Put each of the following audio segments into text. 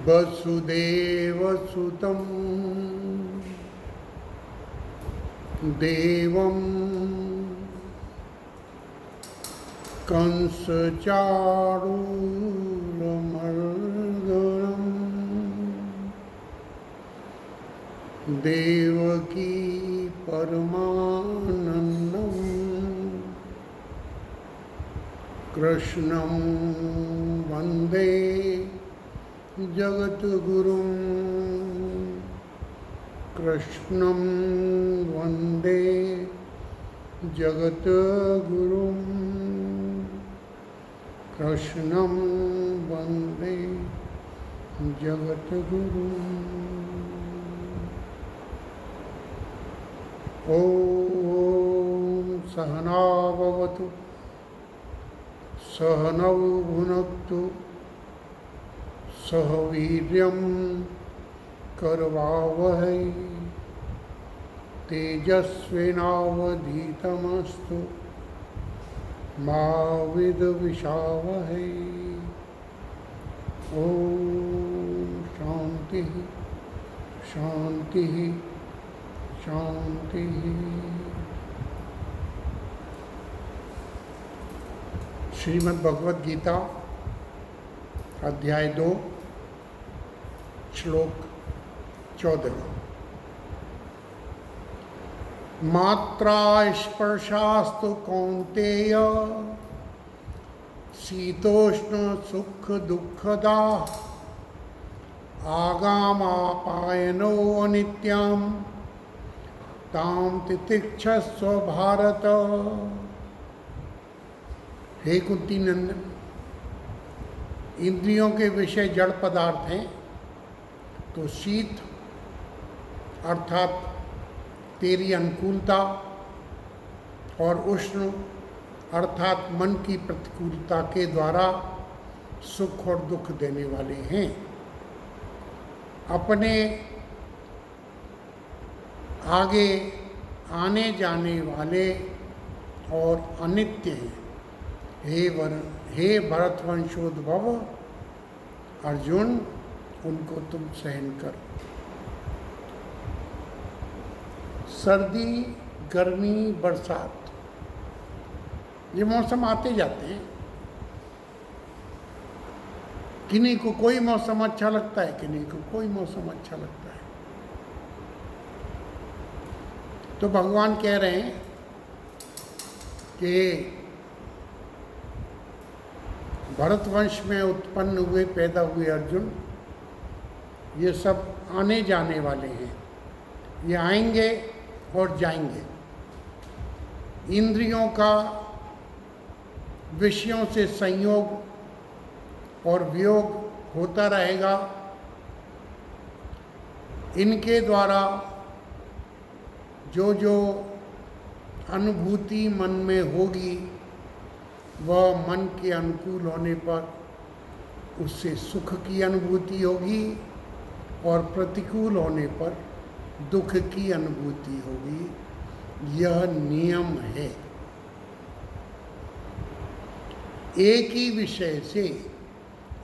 वसुदेवसुतं देवं कंसचाणूरमर्दनम् देवकी परमानन्दं कृष्णं वन्दे जगद्गुरुं कृष्णं वन्दे जगद्गुरुं कृष्णं वन्दे जगद्गुरुम्। ॐ सहना भवतु सहनौ भुनक्तु सह वीर्यं करवावहै तेजस्विनावधीतमस्तु मा विद्विषावहै। ॐ शान्तिः शान्तिः शान्तिः। श्रीमद् भगवद गीता अध्याय 2 श्लोक 14। मात्रा स्पर्शास्तु कौन्तेय शीतोष्ण सुख दुःखदा आगामापायनो अनित्यां तां तितिक्षस्व भारत। हे कुंती नंदन, इंद्रियों के विषय जड़ पदार्थ हैं, तो शीत अर्थात तेरी अनुकूलता और उष्ण अर्थात मन की प्रतिकूलता के द्वारा सुख और दुख देने वाले हैं। अपने आगे आने जाने वाले और अनित्य हैं। हे भरतवंशोद्भव अर्जुन, उनको तुम सहन करो। सर्दी, गर्मी, बरसात, ये मौसम आते जाते हैं। किन्हीं को कोई मौसम अच्छा लगता है, किन्हीं को कोई मौसम अच्छा लगता है। तो भगवान कह रहे हैं कि भरतवंश में उत्पन्न हुए, पैदा हुए अर्जुन, ये सब आने जाने वाले हैं। ये आएंगे और जाएंगे। इंद्रियों का विषयों से संयोग और वियोग होता रहेगा। इनके द्वारा जो जो अनुभूति मन में होगी, वह मन के अनुकूल होने पर उससे सुख की अनुभूति होगी और प्रतिकूल होने पर दुख की अनुभूति होगी। यह नियम है। एक ही विषय से,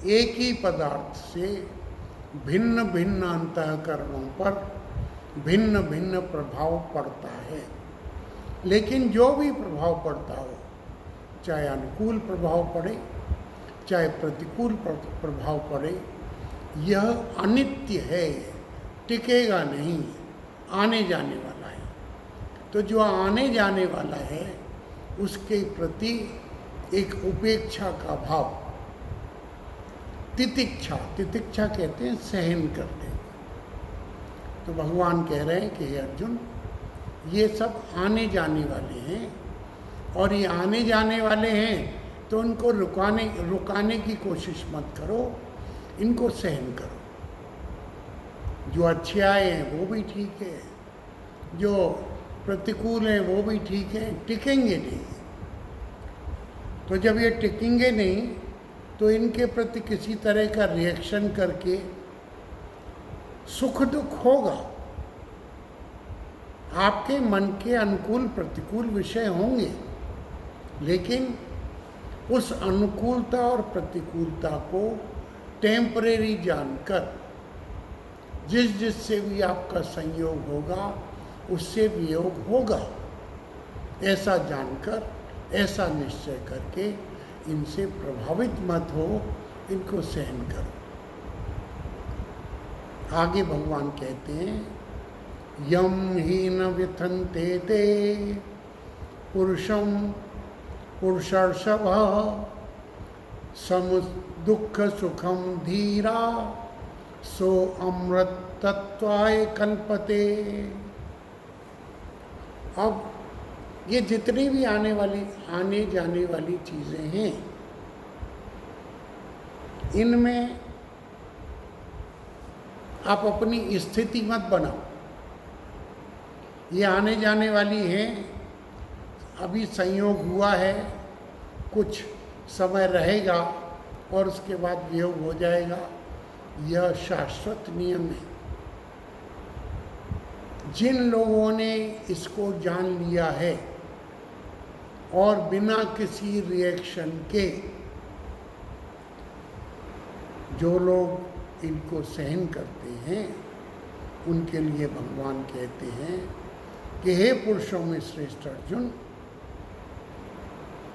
एक ही पदार्थ से भिन्न भिन्न अंतःकरणों पर भिन्न भिन्न प्रभाव पड़ता है। लेकिन जो भी प्रभाव पड़ता हो, चाहे अनुकूल प्रभाव पड़े चाहे प्रतिकूल प्रभाव पड़े, यह अनित्य है, टिकेगा नहीं, आने जाने वाला है। तो जो आने जाने वाला है उसके प्रति एक उपेक्षा का भाव, तितिक्षा, तितिक्षा कहते हैं सहन करने। तो भगवान कह रहे हैं कि हे अर्जुन, ये सब आने जाने वाले हैं, और ये आने जाने वाले हैं तो उनको रुकाने की कोशिश मत करो, इनको सहन करो। जो अच्छे आए हैं वो भी ठीक है, जो प्रतिकूल हैं वो भी ठीक है, टिकेंगे नहीं। तो जब ये टिकेंगे नहीं तो इनके प्रति किसी तरह का रिएक्शन करके सुख दुख होगा, आपके मन के अनुकूल प्रतिकूल विषय होंगे, लेकिन उस अनुकूलता और प्रतिकूलता को टेम्परेरी जानकर जिससे भी आपका संयोग होगा उससे वियोग होगा, ऐसा जानकर, ऐसा निश्चय करके इनसे प्रभावित मत हो, इनको सहन करो। आगे भगवान कहते हैं, यम ही न व्यथन्ते ते पुरुषम पुरुषर्षभ सम दुख सुखम धीरा सो अमृत तत्वाय कल्पते। अब ये जितनी भी आने जाने वाली चीजें हैं, इनमें आप अपनी स्थिति मत बनाओ। ये आने जाने वाली हैं, अभी संयोग हुआ है, कुछ समय रहेगा और उसके बाद वियोग हो जाएगा, यह शाश्वत नियम है। जिन लोगों ने इसको जान लिया है और बिना किसी रिएक्शन के जो लोग इनको सहन करते हैं, उनके लिए भगवान कहते हैं कि हे पुरुषों में श्रेष्ठ अर्जुन,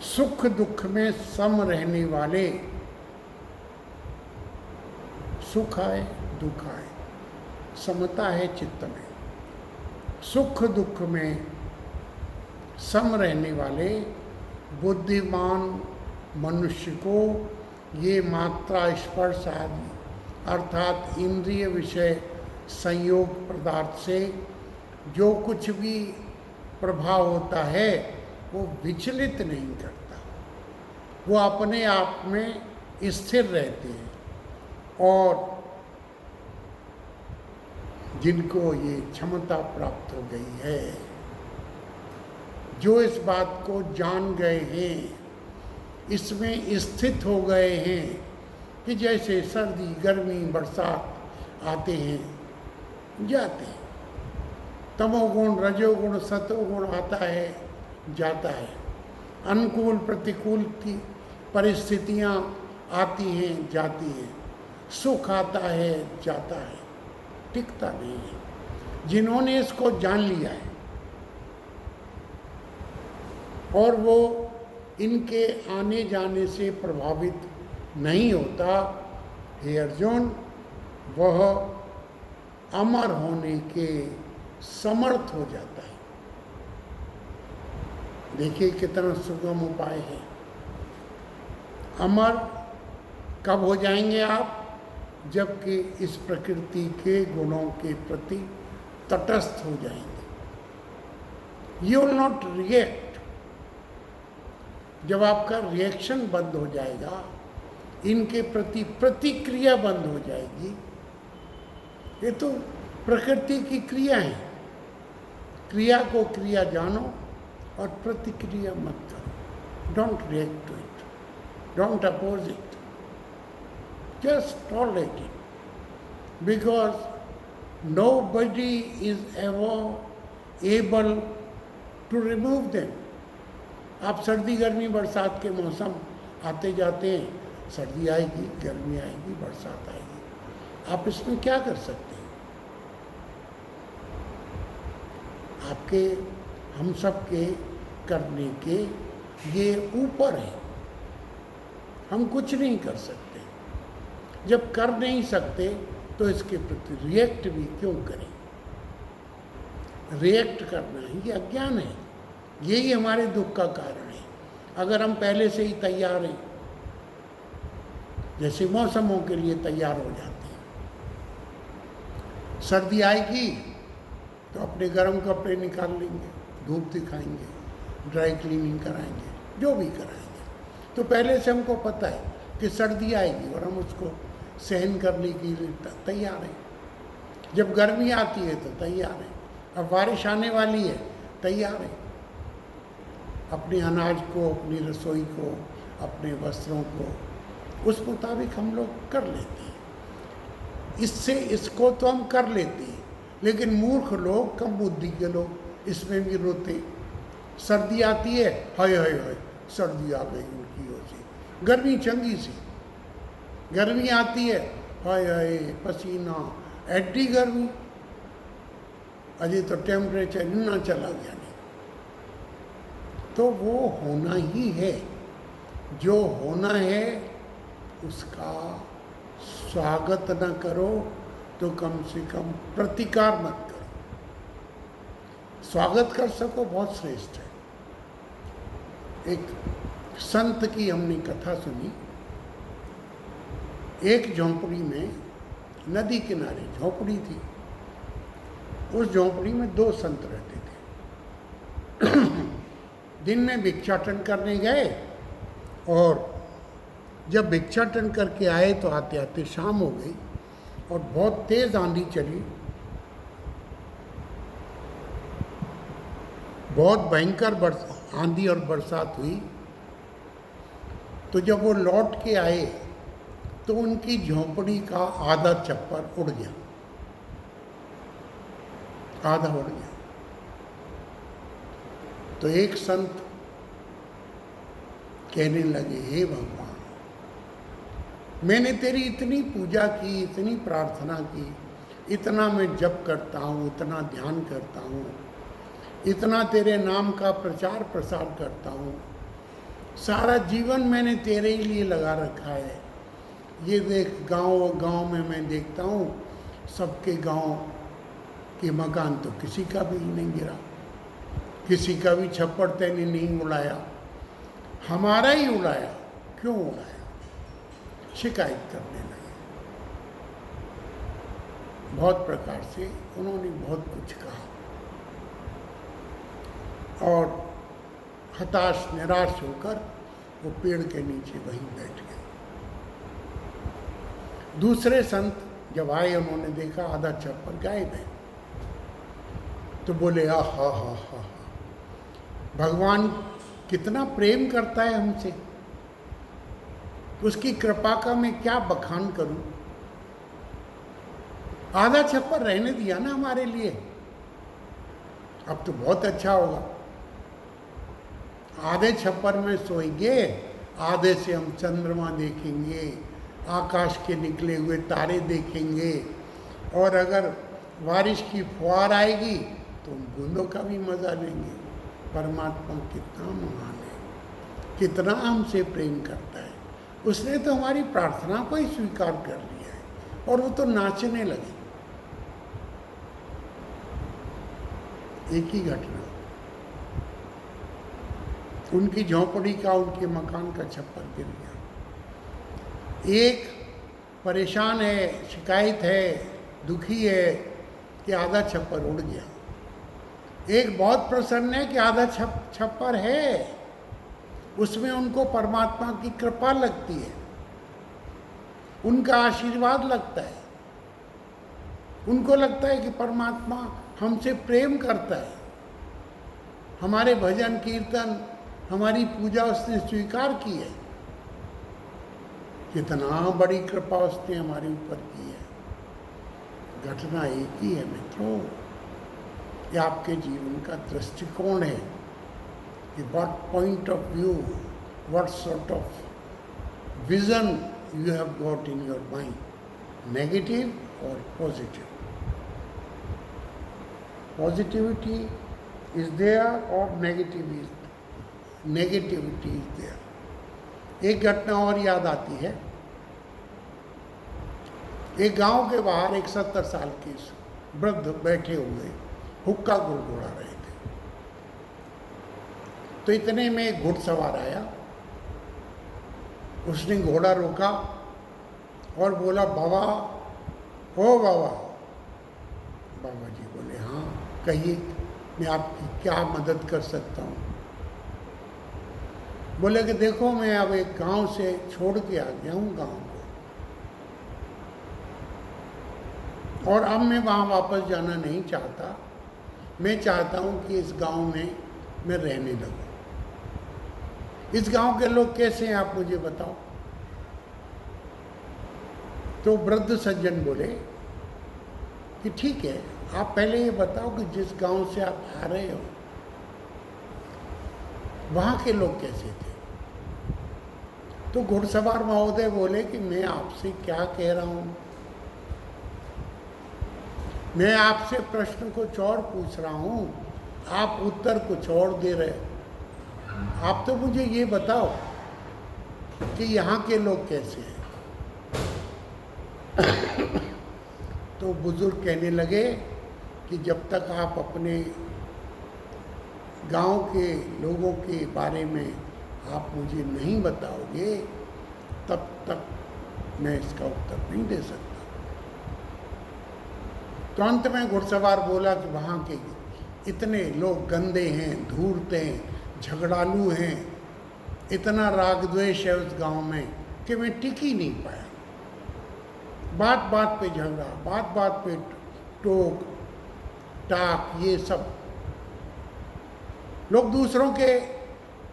सुख दुख में सम रहने वाले, सुख आए दुख आए, समता है चित्त में, सुख दुख में सम रहने वाले बुद्धिमान मनुष्य को ये मात्रा स्पर्श आदि अर्थात इंद्रिय विषय संयोग पदार्थ से जो कुछ भी प्रभाव होता है वो विचलित नहीं करता, वो अपने आप में स्थिर रहते हैं। और जिनको ये क्षमता प्राप्त हो गई है, जो इस बात को जान गए हैं, इसमें स्थित हो गए हैं कि जैसे सर्दी गर्मी बरसात आते हैं जाते हैं, तमोगुण रजोगुण सतोगुण आता है जाता है, अनुकूल प्रतिकूल की परिस्थितियाँ आती हैं जाती हैं, सुख आता है जाता है, टिकता नहीं है। जिन्होंने इसको जान लिया है और वो इनके आने जाने से प्रभावित नहीं होता, हे अर्जुन, वह अमर होने के समर्थ हो जाता है। देखिए कितना सुगम उपाय है। अमर कब हो जाएंगे आप? जबकि इस प्रकृति के गुणों के प्रति तटस्थ हो जाएंगे। You will not react. जब आपका रिएक्शन बंद हो जाएगा, इनके प्रति प्रतिक्रिया बंद हो जाएगी। ये तो प्रकृति की क्रिया है। क्रिया को क्रिया जानो और प्रतिक्रिया मत करो। Don't react to it, don't oppose it, just tolerate it, because nobody is ever able to remove them. आप सर्दी गर्मी बरसात के मौसम आते जाते हैं, सर्दी आएगी गर्मी आएगी बरसात आएगी, आप इसमें क्या कर सकते हैं? आपके हम सब के करने के ये ऊपर है, हम कुछ नहीं कर सकते। जब कर नहीं सकते तो इसके प्रति रिएक्ट भी क्यों करें? रिएक्ट करना ही अज्ञान है, यही हमारे दुख का कारण है। अगर हम पहले से ही तैयार हैं, जैसे मौसमों के लिए तैयार हो जाते हैं, सर्दी आएगी तो अपने गर्म कपड़े निकाल लेंगे, धूप दिखाएंगे, ड्राई क्लीनिंग कराएंगे, जो भी कराएंगे, तो पहले से हमको पता है कि सर्दी आएगी और हम उसको सहन करने के लिए तैयार हैं। जब गर्मी आती है तो तैयार है, अब बारिश आने वाली है तैयार है। अपने अनाज को, अपनी रसोई को, अपने वस्त्रों को उस मुताबिक हम लोग कर लेते हैं। इससे इसको तो हम कर लेते हैं, लेकिन मूर्ख लोग, कम बुद्धि के लोग इसमें भी रोते। सर्दी आती है, हाय हाय हाय सर्दी आ गई उनकी ओर से। गर्मी चंगी सी, गर्मी आती है, हाय हाय पसीना, एड्डी गर्मी, अजय तो टेम्परेचर इतना चला गया नहीं। तो वो होना ही है, जो होना है उसका स्वागत न करो तो कम से कम प्रतिकार मत करो। स्वागत कर सको बहुत श्रेष्ठ है। एक संत की हमने कथा सुनी। एक झोंपड़ी में, नदी किनारे झोंपड़ी थी, उस झोंपड़ी में 2 संत रहते थे। दिन में भिक्षाटन करने गए और जब भिक्षाटन करके आए तो आते आते शाम हो गई और बहुत तेज आंधी चली, बहुत भयंकर आंधी और बरसात हुई। तो जब वो लौट के आए तो उनकी झोंपड़ी का आधा छप्पर उड़ गया, आधा उड़ गया। तो एक संत कहने लगे, हे भगवान, मैंने तेरी इतनी पूजा की, इतनी प्रार्थना की, इतना मैं जप करता हूँ, इतना ध्यान करता हूँ, इतना तेरे नाम का प्रचार प्रसार करता हूँ, सारा जीवन मैंने तेरे ही लिए लगा रखा है। ये देख गांव में मैं देखता हूँ सबके गांव के मकान तो किसी का भी नहीं गिरा, किसी का भी छप्पर तैने नहीं उड़ाया, हमारा ही उड़ाया। क्यों उड़ाया? शिकायत करने लगे। बहुत प्रकार से उन्होंने बहुत कुछ कहा और हताश निराश होकर वो पेड़ के नीचे वहीं बैठ गए। दूसरे संत जब आए, उन्होंने देखा आधा छप्पर गायब है। तो बोले, हा हा हा हा, भगवान कितना प्रेम करता है हमसे, उसकी कृपा का मैं क्या बखान करूं। आधा छप्पर रहने दिया ना हमारे लिए, अब तो बहुत अच्छा होगा। आधे छप्पर में सोएंगे, आधे से हम चंद्रमा देखेंगे, आकाश के निकले हुए तारे देखेंगे, और अगर बारिश की फुहार आएगी तो उन बूंदों का भी मजा लेंगे। परमात्मा कितना महान है, कितना हमसे प्रेम करता है। उसने तो हमारी प्रार्थना को ही स्वीकार कर लिया है और वो तो नाचने लगे। एक ही घटना, उनकी झोंपड़ी का, उनके मकान का छप्पर गिर गया। एक परेशान है, शिकायत है, दुखी है कि आधा छप्पर उड़ गया। एक बहुत प्रसन्न है कि आधा छप्पर है, उसमें उनको परमात्मा की कृपा लगती है, उनका आशीर्वाद लगता है, उनको लगता है कि परमात्मा हमसे प्रेम करता है, हमारे भजन कीर्तन, हमारी पूजा उसने स्वीकार की है। कितना बड़ी कृपा उसने हमारे ऊपर की है। घटना एक ही है मित्रों, ये आपके जीवन का दृष्टिकोण है कि what point of view, what sort of vision you have got in your mind, negative or positive. Positivity is there or negativity is there. एक घटना और याद आती है। एक गांव के बाहर एक 70 साल के वृद्ध बैठे हुए हुक्का गुड़गुड़ा रहे थे। तो इतने में एक घुड़सवार आया, उसने घोड़ा रोका और बोला, बाबा, ओ बाबा। बाबा जी बोले, हाँ कहिए, मैं आपकी क्या मदद कर सकता हूँ। बोले कि देखो, मैं अब एक गांव से छोड़ के आ गया हूँ गांव को, और अब मैं वहाँ वापस जाना नहीं चाहता। मैं चाहता हूँ कि इस गांव में मैं रहने लगूँ। इस गांव के लोग कैसे हैं आप मुझे बताओ। तो वृद्ध सज्जन बोले कि ठीक है, आप पहले ये बताओ कि जिस गांव से आप आ रहे हो वहां के लोग कैसे थे? तो घुड़सवार महोदय बोले कि मैं आपसे क्या कह रहा हूं, मैं आपसे प्रश्न कुछ और पूछ रहा हूं, आप उत्तर कुछ और दे रहे। आप तो मुझे ये बताओ कि यहाँ के लोग कैसे हैं। तो बुजुर्ग कहने लगे कि जब तक आप अपने गांव के लोगों के बारे में आप मुझे नहीं बताओगे तब तक मैं इसका उत्तर नहीं दे सकता। तो अंत में घुड़सवार बोला कि वहाँ के इतने लोग गंदे हैं, धूर्त हैं, झगड़ालू हैं, इतना राग द्वेष है उस गांव में कि मैं टिक ही नहीं पाया। बात बात पे झगड़ा, बात बात पे टोक टाक, ये सब लोग दूसरों के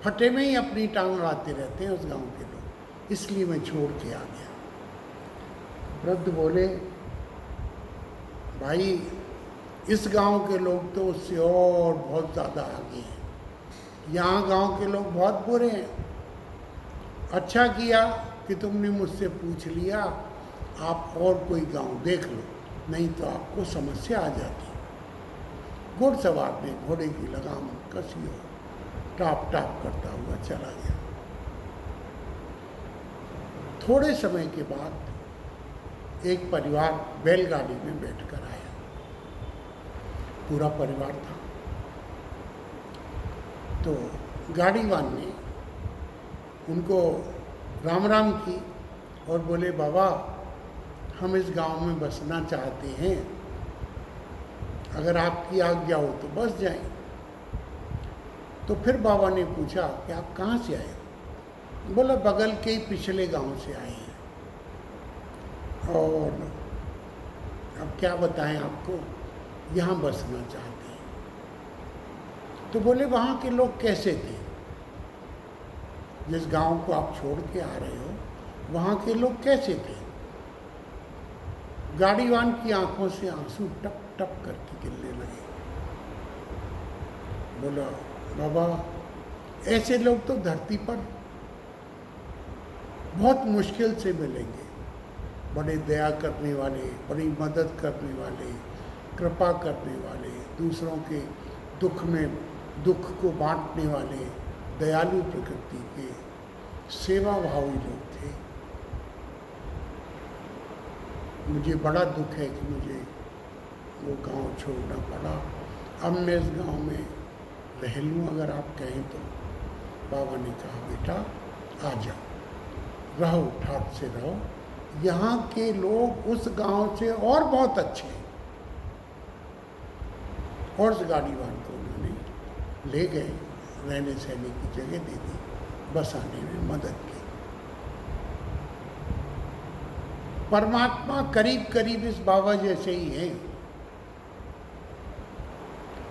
फटे में ही अपनी टांग अड़ाते रहते हैं उस गांव के लोग, इसलिए मैं छोड़ के आ गया। वृद्ध बोले, भाई इस गांव के लोग तो उससे और बहुत ज़्यादा आगे हैं, यहाँ गांव के लोग बहुत बुरे हैं। अच्छा किया कि तुमने मुझसे पूछ लिया, आप और कोई गांव देख लो, नहीं तो आपको समस्या आ जाती। घुड़सवार ने घोड़े की लगाम कसी और टाप टाप करता हुआ चला गया। थोड़े समय के बाद एक परिवार बैलगाड़ी में बैठकर आया, पूरा परिवार था। तो गाड़ीवान ने उनको राम राम की और बोले, बाबा हम इस गांव में बसना चाहते हैं, अगर आपकी आज्ञा हो तो बस जाएं। तो फिर बाबा ने पूछा कि आप कहाँ से आए? बोला बगल के ही पिछले गांव से आए हैं, और अब क्या बताएं आपको, यहाँ बसना चाहते हैं। तो बोले वहाँ के लोग कैसे थे? जिस गांव को आप छोड़ के आ रहे हो वहाँ के लोग कैसे थे? गाड़ीवान की आंखों से आंसू टप टप करके गिरने लगे। बोला, बाबा ऐसे लोग तो धरती पर बहुत मुश्किल से मिलेंगे, बड़े दया करने वाले, बड़ी मदद करने वाले, कृपा करने वाले, दूसरों के दुख में दुख को बांटने वाले, दयालु प्रकृति के सेवा भावी लोग थे। मुझे बड़ा दुख है कि मुझे वो गांव छोड़ना पड़ा। अब मैं इस गांव में रह लूँ अगर आप कहें तो। बाबा ने कहा, बेटा आ जाओ, रहो, ठाट से रहो, यहाँ के लोग उस गांव से और बहुत अच्छे हैं। और उस गाड़ीवान को उन्होंने ले गए, रहने सहने की जगह दे दी, बस आने में मदद की। परमात्मा करीब करीब इस बाबा जैसे ही है।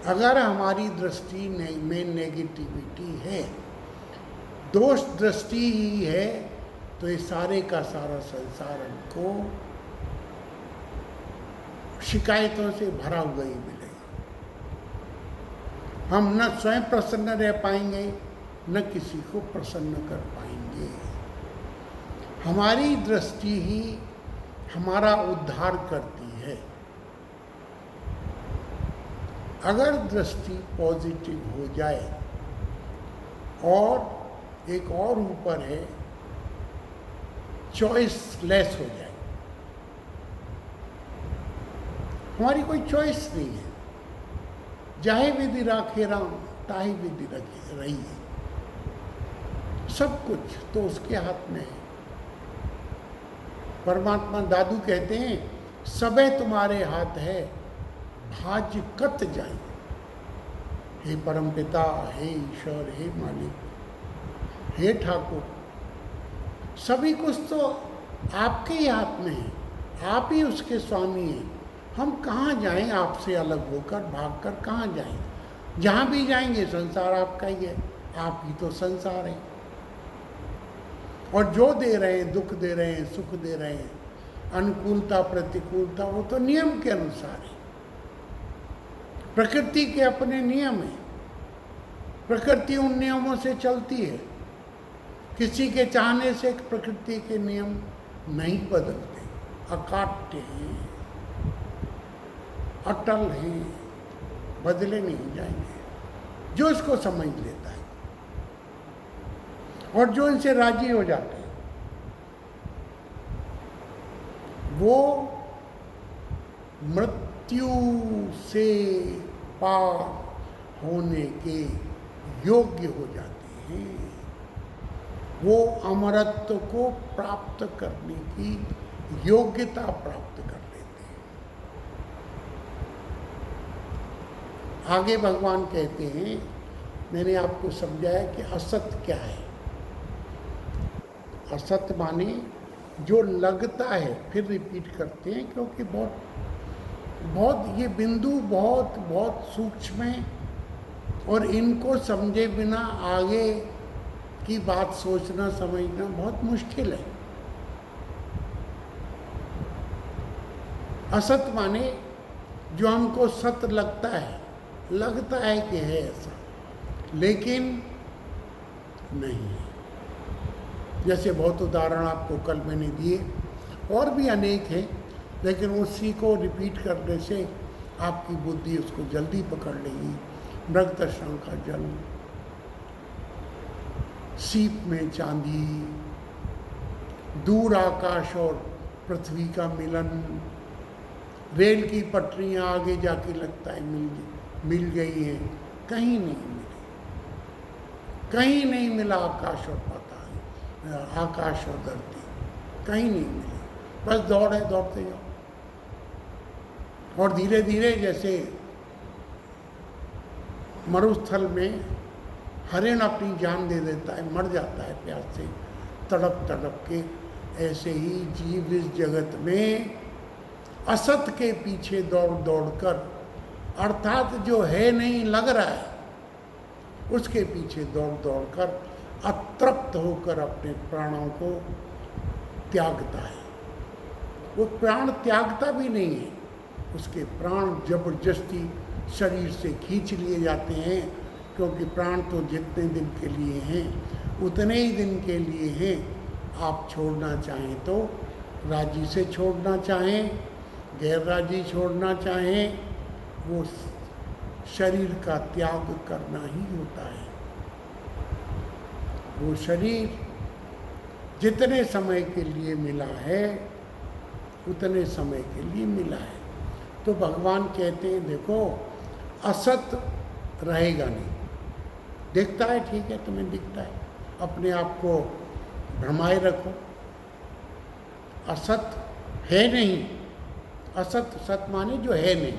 अगर हमारी दृष्टि में नेगेटिविटी है, दोष दृष्टि ही है, तो ये सारे का सारा संसार हमको शिकायतों से भरा हुआ ही मिलेगा। हम न स्वयं प्रसन्न रह पाएंगे, न किसी को प्रसन्न कर पाएंगे। हमारी दृष्टि ही हमारा उद्धार करती है। अगर दृष्टि पॉजिटिव हो जाए, और एक और ऊपर है, चॉइस लेस हो जाए। हमारी कोई चॉइस नहीं है, जाहे विधि राखे राम ताही विधि रखे रही है, सब कुछ तो उसके हाथ में है। परमात्मा दादू कहते हैं, सबे तुम्हारे हाथ है, भाज्य कत जाए। हे परमपिता, हे ईश्वर, हे मालिक, हे ठाकुर, सभी कुछ तो आपके ही हाथ में है, आप ही उसके स्वामी हैं। हम कहाँ जाएं आपसे अलग होकर, भागकर कहाँ जाएं? जहाँ भी जाएंगे संसार आपका ही है, आप ही तो संसार है। और जो दे रहे हैं, दुख दे रहे हैं, सुख दे रहे हैं, अनुकूलता प्रतिकूलता, वो तो नियम के अनुसार है। प्रकृति के अपने नियम हैं, प्रकृति उन नियमों से चलती है। किसी के चाहने से प्रकृति के नियम नहीं बदलते, अकाट्य हैं, अटल हैं, बदले नहीं जाएंगे। जो इसको समझ लेता है और जो इनसे राजी हो जाते हैं, वो मृत्यु से पार होने के योग्य हो जाते हैं। वो अमरत्व को प्राप्त करने की योग्यता प्राप्त कर लेते हैं। आगे भगवान कहते हैं, मैंने आपको समझाया कि असत क्या है। असत माने जो लगता है, फिर रिपीट करते हैं क्योंकि बहुत ये बिंदु बहुत सूक्ष्म है और इनको समझे बिना आगे की बात सोचना समझना बहुत मुश्किल है। असत माने जो हमको सत्य लगता है कि है ऐसा, लेकिन नहीं है। जैसे बहुत उदाहरण आपको कल मैंने दिए, और भी अनेक हैं, लेकिन उसी को रिपीट करने से आपकी बुद्धि उसको जल्दी पकड़ लेगी। मृगतृष्णा का जल, सीप में चांदी, दूर आकाश और पृथ्वी का मिलन, रेल की पटरियां आगे जाके लगता है मिल गई हैं, कहीं नहीं मिली, कहीं नहीं मिला आकाश और पाताल, आकाश और धरती, कहीं नहीं मिली। बस दौड़ते जाओ और धीरे धीरे जैसे मरुस्थल में हरिण अपनी जान दे देता है, मर जाता है प्यास से तड़प के, ऐसे ही जीव इस जगत में असत के पीछे दौड़ कर, अर्थात जो है नहीं लग रहा है, उसके पीछे दौड़ कर अतृप्त होकर अपने प्राणों को त्यागता है। वो प्राण त्यागता भी नहीं है, उसके प्राण जबरदस्ती शरीर से खींच लिए जाते हैं, क्योंकि प्राण तो जितने दिन के लिए हैं उतने ही दिन के लिए हैं। आप छोड़ना चाहें तो राजी से छोड़ना चाहें, गैर राजी छोड़ना चाहें, वो शरीर का त्याग करना ही होता है। वो शरीर जितने समय के लिए मिला है उतने समय के लिए मिला है। तो भगवान कहते हैं, देखो असत रहेगा नहीं, दिखता है ठीक है, तुम्हें दिखता है, अपने आप को भ्रमाए रखो, असत है नहीं। असत सत माने जो है नहीं,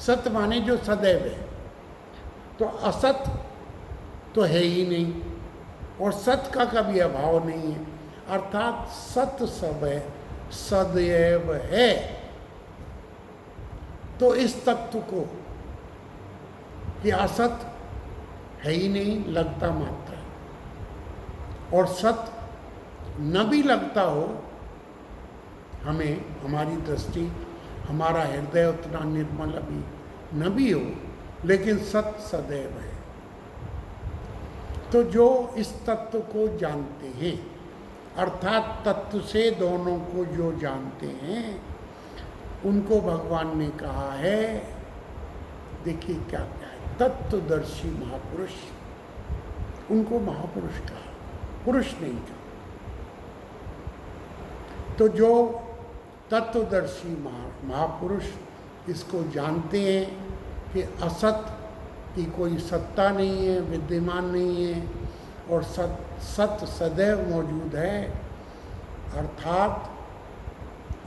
सत माने जो सदैव है। तो असत तो है ही नहीं और सत का कभी अभाव नहीं है, अर्थात सत सब है, सदैव है। तो इस तत्व को कि असत है ही नहीं, लगता मात्र है, और सत न भी लगता हो हमें, हमारी दृष्टि, हमारा हृदय उतना निर्मल अभी न भी हो, लेकिन सत सदैव है। तो जो इस तत्व को जानते हैं, अर्थात तत्व से दोनों को जो जानते हैं, उनको भगवान ने कहा है, देखिए क्या क्या है, तत्वदर्शी महापुरुष। उनको महापुरुष कहा, पुरुष नहीं कहा। तो जो तत्वदर्शी महापुरुष इसको जानते हैं कि असत की कोई सत्ता नहीं है, विद्यमान नहीं है, और सत सदैव मौजूद है, अर्थात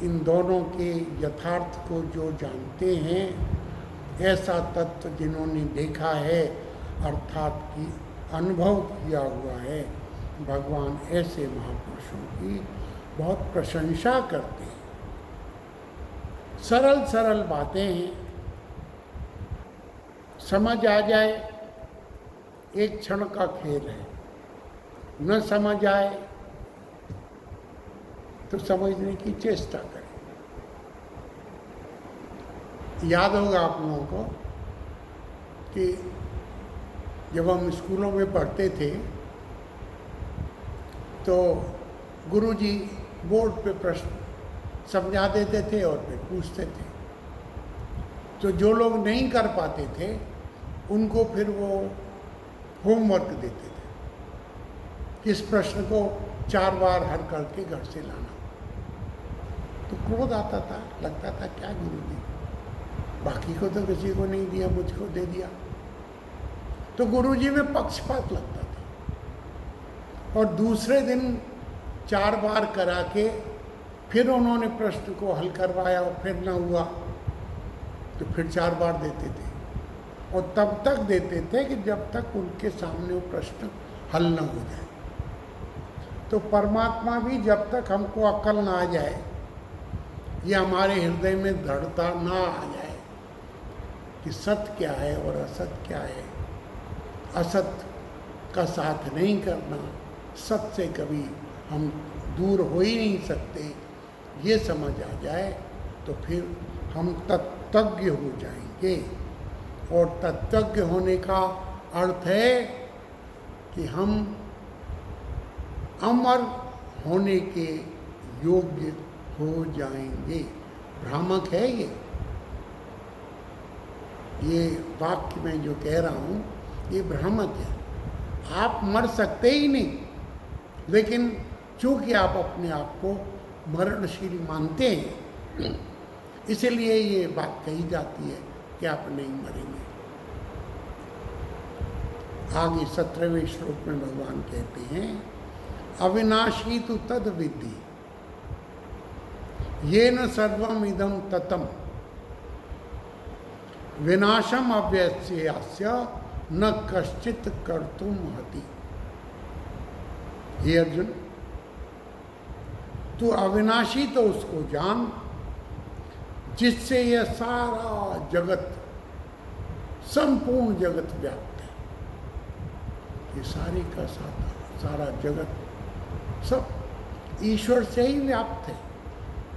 इन दोनों के यथार्थ को जो जानते हैं, ऐसा तत्व जिन्होंने देखा है, अर्थात कि अनुभव किया हुआ है, भगवान ऐसे महापुरुषों की बहुत प्रशंसा करते हैं। सरल सरल बातें हैं, समझ आ जाए एक क्षण का खेल है, न समझ आए तो समझने की चेष्टा करें। याद होगा आप लोगों को कि जब हम स्कूलों में पढ़ते थे तो गुरुजी बोर्ड पे प्रश्न समझा देते थे और फिर पूछते थे। तो जो लोग नहीं कर पाते थे उनको फिर वो होमवर्क देते थे, इस प्रश्न को 4 बार हल करके घर से लाना। तो क्रोध आता था, लगता था क्या गुरुजी, बाकी को तो किसी को नहीं दिया, मुझको दे दिया। तो गुरुजी में पक्षपात लगता था। और दूसरे दिन 4 बार करा के फिर उन्होंने प्रश्न को हल करवाया और फिर ना हुआ तो फिर 4 बार देते थे। और तब तक देते थे कि जब तक उनके सामने वो प्रश्न हल न हो जाए। तो परमात्मा भी जब तक हमको अक्ल ना आ जाए या हमारे हृदय में दृढ़ता ना आ जाए कि सत्य क्या है और असत क्या है, असत का साथ नहीं करना, सत्य से कभी हम दूर हो ही नहीं सकते, ये समझ आ जाए तो फिर हम तत्वज्ञ हो जाएंगे। और तत्वज्ञ होने का अर्थ है कि हम अमर होने के योग्य हो जाएंगे। भ्रामक है ये वाक्य मैं जो कह रहा हूँ ये भ्रामक है। आप मर सकते ही नहीं, लेकिन चूंकि आप अपने आप को मरणशील मानते हैं इसलिए ये बात कही जाती है कि आप नहीं मरेंगे। आगे 17वें श्लोक में भगवान कहते हैं अविनाशी तु तद विद्धि येन सर्वम इदम ततम विनाशम अव्यस्यास्य न कश्चित कर्तुम हति। हे अर्जुन, तू अविनाशी तो उसको जान जिससे यह सारा जगत, संपूर्ण जगत व्याप्त है। ये सारी का सारा जगत सब ईश्वर से ही व्याप्त है।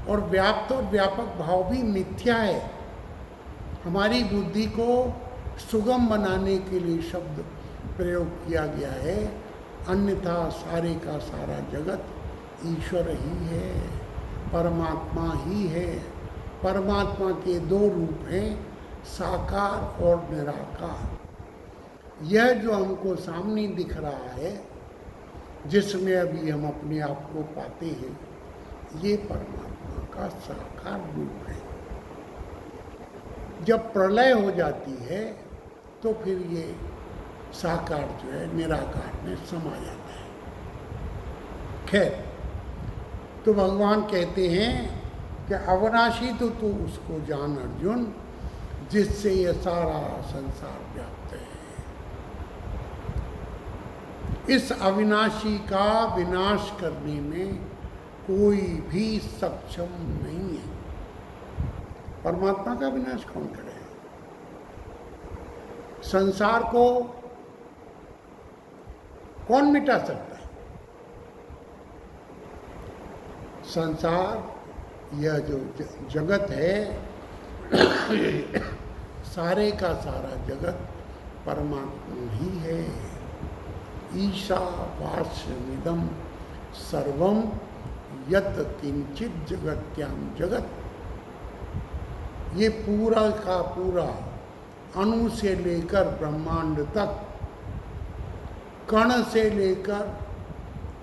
और व्याप्त और व्यापक भाव भी मिथ्या है। हमारी बुद्धि को सुगम बनाने के लिए शब्द प्रयोग किया गया है, अन्यथा सारे का सारा जगत ईश्वर ही है, परमात्मा ही है। परमात्मा के 2 रूप हैं, साकार और निराकार। यह जो हमको सामने दिख रहा है, जिसमें अभी हम अपने आप को पाते हैं, ये परमात्मा का साकार रूप है। जब प्रलय हो जाती है तो फिर ये साकार जो है निराकार में समा जाता है। खैर, तो भगवान कहते हैं कि अविनाशी तो तू उसको जान अर्जुन जिससे ये सारा संसार व्याप्त है। इस अविनाशी का विनाश करने में कोई भी सक्षम नहीं है। परमात्मा का विनाश कौन करे? संसार को कौन मिटा सकता है? संसार, यह जो जगत है, सारे का सारा जगत परमात्मा ही है। ईशावास्यमिदं सर्वं यत् किंचित जगत्याम जगत। ये पूरा का पूरा अणु से लेकर ब्रह्मांड तक, कण से लेकर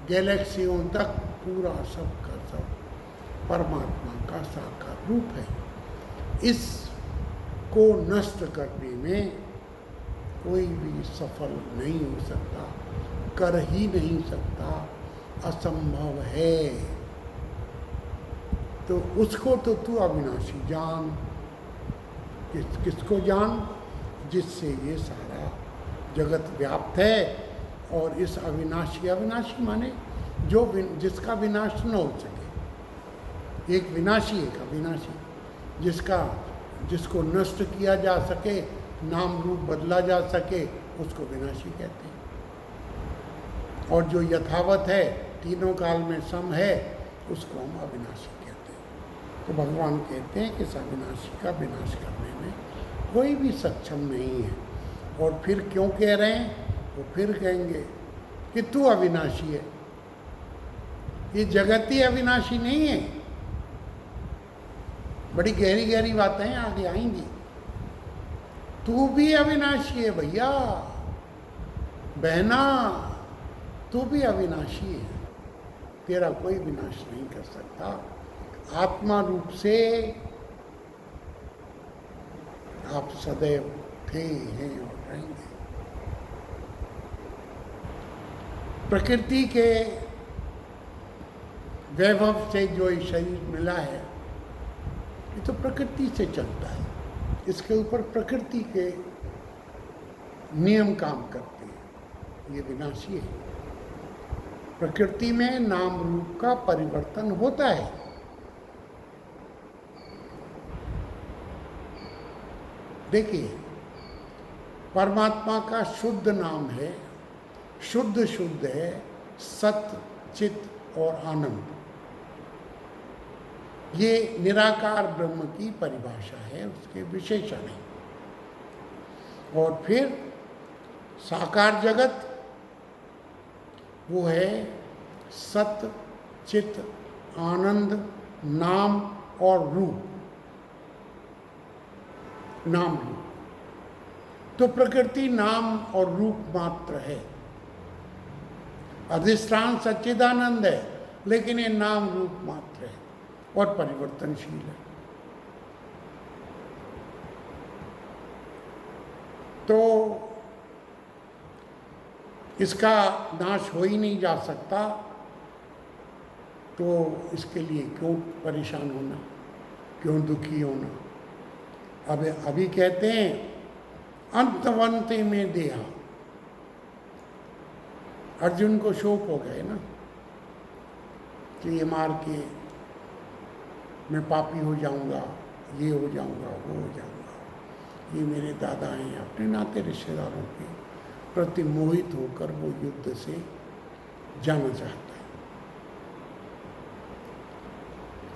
गैलेक्सियों तक, पूरा सब का सब परमात्मा का साकार रूप है। इसको नष्ट करने में कोई भी सफल नहीं हो सकता, कर ही नहीं सकता, असंभव है। तो उसको तो तू अविनाशी जान। किसको जान? जिससे ये सारा जगत व्याप्त है। और इस अविनाशी, अविनाशी माने जो जिसका विनाश न हो सके। एक विनाशी, एक अविनाशी, जिसको नष्ट किया जा सके, नाम रूप बदला जा सके, उसको विनाशी कहते हैं। और जो यथावत है, तीनों काल में सम है, उसको हम अविनाशी कहते हैं। तो भगवान कहते हैं कि इस अविनाशी का विनाश करने में कोई भी सक्षम नहीं है। और फिर क्यों कह रहे हैं? वो फिर कहेंगे कि तू अविनाशी है, ये जगत ही अविनाशी नहीं है। बड़ी गहरी गहरी बातें आगे आएंगी। तू भी अविनाशी है भैया, बहना, तू भी अविनाशी है, तेरा कोई विनाश नहीं कर सकता। आत्मा रूप से आप सदैव थे, हैं और रहेंगे। प्रकृति के वैभव से जो ये शरीर मिला है, ये तो प्रकृति से चलता है, इसके ऊपर प्रकृति के नियम काम करते हैं, ये विनाशी है। प्रकृति में नाम रूप का परिवर्तन होता है। देखिए, परमात्मा का शुद्ध नाम है, शुद्ध शुद्ध है, सत्य, चित्त और आनंद। ये निराकार ब्रह्म की परिभाषा है, उसके विशेषण है। और फिर साकार जगत वो है सत्य, चित्त, आनंद, नाम और रूप, नाम रूप। तो प्रकृति नाम और रूप मात्र है, अधिष्ठान सच्चिदानंद है, लेकिन ये नाम रूप मात्र है और परिवर्तनशील है। तो इसका नाश हो ही नहीं जा सकता, तो इसके लिए क्यों परेशान होना, क्यों दुखी होना। अब अभी कहते हैं अंतवंते में देहा। अर्जुन को शोक हो गए ना कि ये मार के मैं पापी हो जाऊंगा, ये हो जाऊंगा, वो हो जाऊंगा, ये मेरे दादा हैं। अपने नाते रिश्तेदारों के प्रति मोहित होकर वो युद्ध से जाना चाहता है।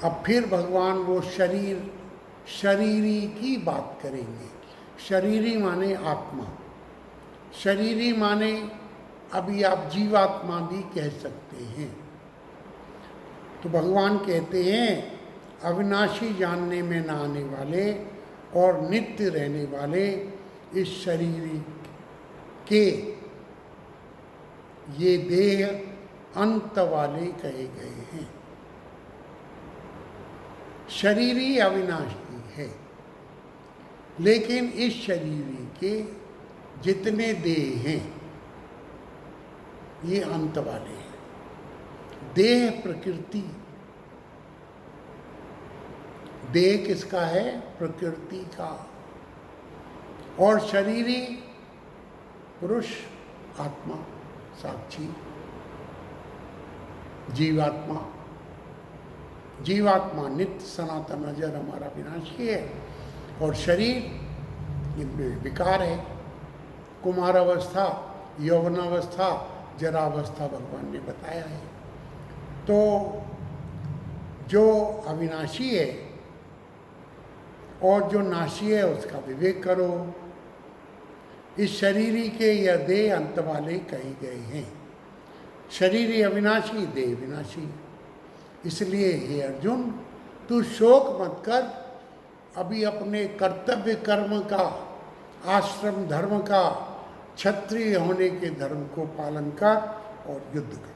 अब फिर भगवान वो शरीरी की बात करेंगे। शरीरी माने आत्मा, शरीरी माने अभी आप जीवात्मा भी कह सकते हैं। तो भगवान कहते हैं अविनाशी जानने में न आने वाले और नित्य रहने वाले इस शरीर के ये देह अंत वाले कहे गए हैं। शरीर ही अविनाशी है, लेकिन इस शरीर के जितने देह हैं ये अंत वाले हैं। देह प्रकृति, देह किसका है? प्रकृति का। और शरीरी पुरुष, आत्मा, साक्षी, जीवात्मा। जीवात्मा नित्य सनातन अजर हमारा विनाशी है, और शरीर इनमें विकार है। कुमारावस्था, यौवनावस्था, जरावस्था भगवान ने बताया है। तो जो अविनाशी है और जो नाशी है उसका विवेक करो। इस शरीरी के यह देह अंत वाले कहे गए हैं। शरीरी अविनाशी, देह विनाशी। इसलिए हे अर्जुन, तू शोक मत कर, अभी अपने कर्तव्य कर्म का, आश्रम धर्म का, क्षत्रिय होने के धर्म को पालन कर और युद्ध कर।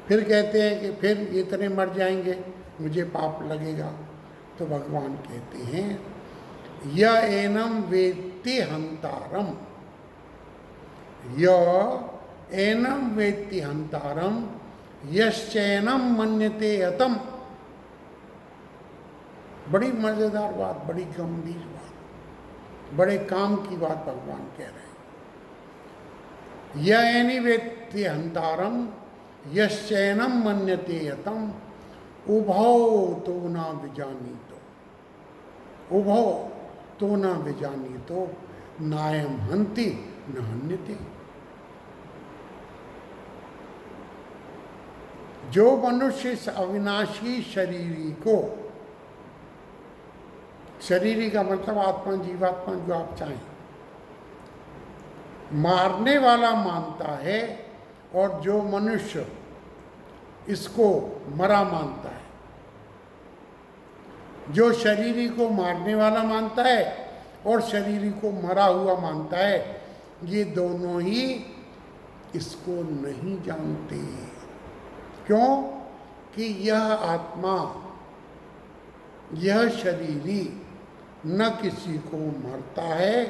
फिर कहते हैं कि फिर इतने मर जाएंगे, मुझे पाप लगेगा। तो भगवान कहते हैं य एनम वेत्ति हंतारम, य एनम वेत्ति हंतारम यश्चैनम मन्यते यतम। बड़ी मजेदार बात, बड़ी गंभीर बात, बड़े काम की बात भगवान कह रहे हैं। य एनि वेत्ति हंतारम यश्चैनम मन्यते यतम उभौ तो न विजानीतो, उभौ तो न विजानीतो नायम हन्ति न हन्यते। जो मनुष्य इस अविनाशी शरीरी को, शरीरी का मतलब आत्मा, जीवात्मा जो आप चाहें, मारने वाला मानता है, और जो मनुष्य इसको मरा मानता है, जो शरीरी को मारने वाला मानता है और शरीरी को मरा हुआ मानता है, ये दोनों ही इसको नहीं जानते। क्यों? कि यह आत्मा, यह शरीरी न किसी को मरता है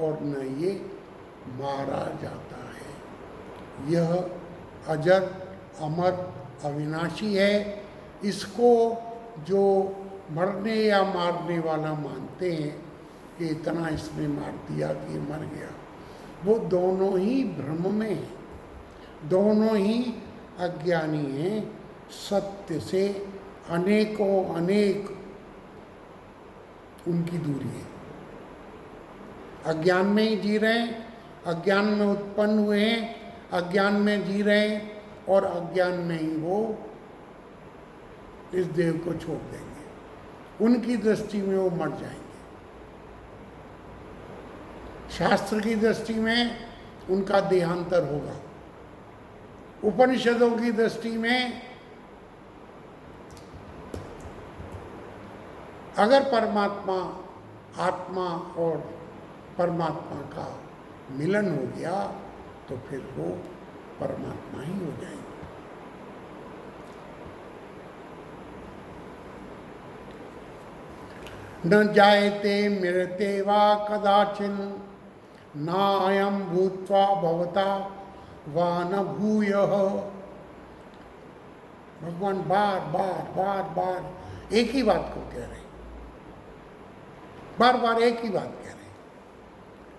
और न ये मारा जाता है। यह अजर, अमर, अविनाशी है। इसको जो मरने या मारने वाला मानते हैं कि इतना इसने मार दिया कि मर गया, वो दोनों ही भ्रम में हैं, दोनों ही अज्ञानी हैं। सत्य से अनेकों अनेक उनकी दूरी है। अज्ञान में ही जी रहे हैं, अज्ञान में उत्पन्न हुए हैं, अज्ञान में जी रहे हैं, और अज्ञान में ही वो इस देह को छोड़ देंगे। उनकी दृष्टि में वो मर जाएंगे। शास्त्र की दृष्टि में उनका देहांतर होगा। उपनिषदों की दृष्टि में अगर परमात्मा, आत्मा और परमात्मा का मिलन हो गया तो फिर वो परमात्मा ही हो जाएंगे। न जायते मृते वा कदाचिन नायं भूत्वा भवता वा न भूयः। भगवान बार बार बार बार एक ही बात को कह रहे हैं, बार बार एक ही बात कह रहे हैं।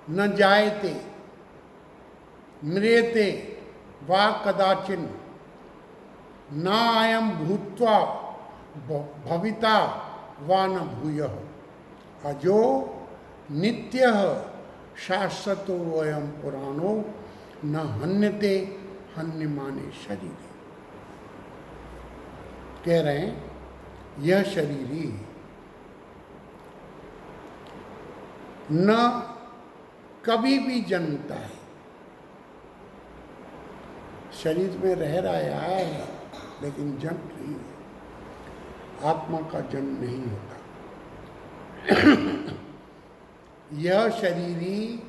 न जायते म्रियते वा कदाचिन नायं भूत्वा भविता वा न भूयः। अजो नित्यः शाश्वतो अयं पुराणो न हन्यते हन्यमाने शरीरे। कह रहे हैं यह शरीरी न कभी भी जन्मता है। शरीर में रह रहा है, आया है, लेकिन जन्म नहीं है। आत्मा का जन्म नहीं होता। यह शरीरी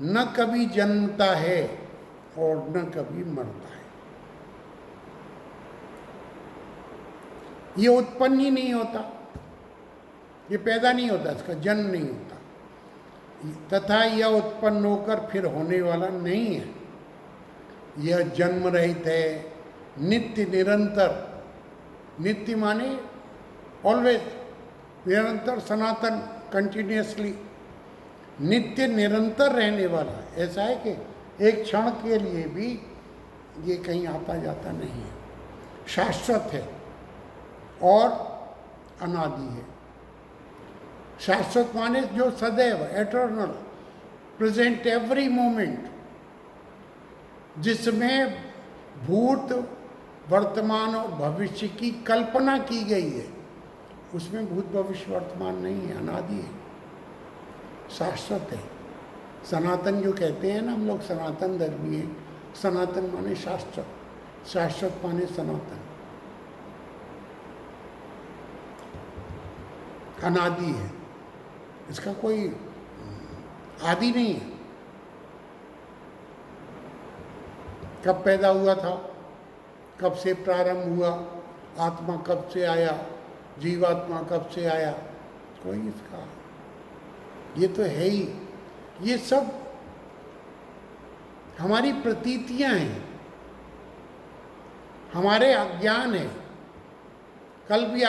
न कभी जन्मता है और न कभी मरता है। ये उत्पन्न ही नहीं होता, ये पैदा नहीं होता, इसका जन्म नहीं होता, तथा यह उत्पन्न होकर फिर होने वाला नहीं है। यह जन्म रहित है, नित्य निरंतर। नित्य माने ऑलवेज, निरंतर, सनातन, कंटिन्यूअसली, नित्य निरंतर रहने वाला। ऐसा है कि एक क्षण के लिए भी ये कहीं आता जाता नहीं है, शाश्वत है और अनादि है। शाश्वत माने जो सदैव, एटर्नल, प्रेजेंट एवरी मोमेंट, जिसमें भूत, वर्तमान और भविष्य की कल्पना की गई है, उसमें भूत भविष्य वर्तमान नहीं है, अनादि है, शाश्वत है। सनातन जो कहते हैं ना हम लोग, सनातन धर्मी है। सनातन माने शाश्वत, शाश्वत माने सनातन, अनादि है, इसका कोई आदि नहीं है। कब पैदा हुआ था, कब से प्रारंभ हुआ, आत्मा कब से आया, जीवात्मा कब से आया, कोई इसका, ये तो है ही। ये सब हमारी प्रतीतियां हैं, हमारे अज्ञान है। कल भी